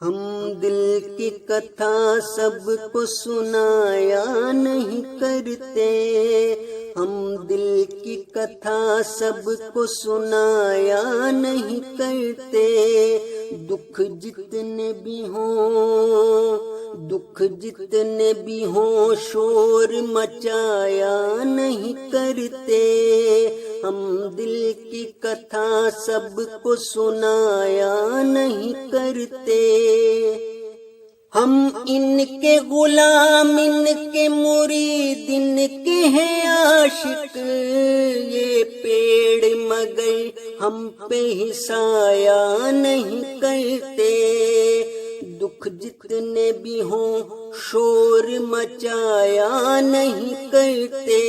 ہم دل کی کتھا سب کو سنایا نہیں کرتے، ہم دل کی کتھا سب کو سنایا نہیں کرتے، دکھ جتنے بھی ہوں شور مچایا نہیں کرتے، ہم دل کی کتھا سب کو سنایا نہیں کرتے، ہم ان کے غلام ان کے مرید ان کے ہیں عاشق، یہ پیڑ مگر ہم پہ ہی سایہ نہیں کرتے، دکھ جتنے بھی ہوں شور مچایا نہیں کرتے،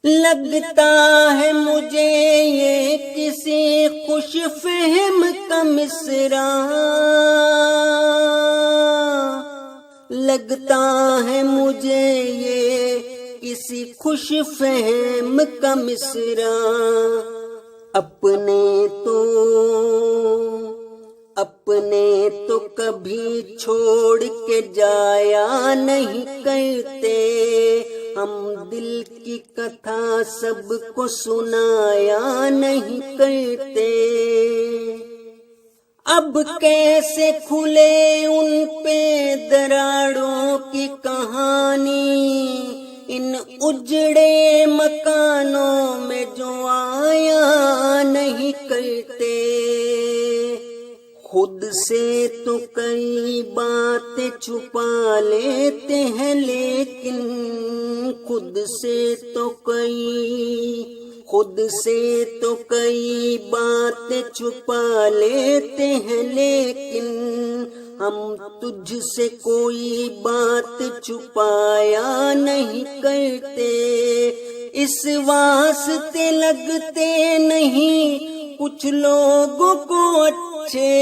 لگتا ہے مجھے یہ کسی خوش فہم کا مصرع، لگتا ہے مجھے یہ کسی خوش فہم کا مصرع، اپنے تو کبھی چھوڑ کے جایا نہیں کرتے، ہم دل کی کتھا سب کو سنایا نہیں کرتے، اب کیسے کھلے ان پہ دراڑوں کی کہانی، ان اجڑے مکانوں میں جو آیا نہیں کرتے، خود سے تو کئی باتیں چھپا لیتے ہیں لیکن خود سے تو کئی باتیں چھپا لیتے ہیں لیکن ہم تجھ سے کوئی بات چھپایا نہیں کرتے، اس واسطے لگتے نہیں کچھ لوگوں کو اچھے،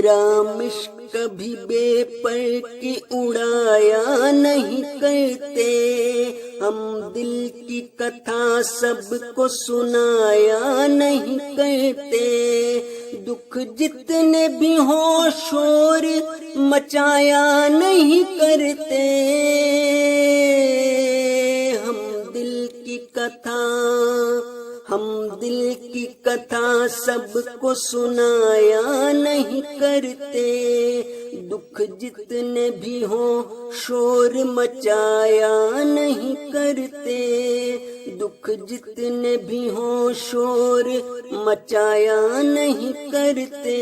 رامش کبھی بے پر کی اڑایا نہیں کرتے، ہم دل کی کتھا سب کو سنایا نہیں کرتے، دکھ جتنے بھی ہوں شور مچایا نہیں کرتے، ہم دل کی کتھا سب کو سنایا نہیں کرتے، دکھ جتنے بھی ہوں شور مچایا نہیں کرتے، دکھ جتنے بھی ہوں شور مچایا نہیں کرتے۔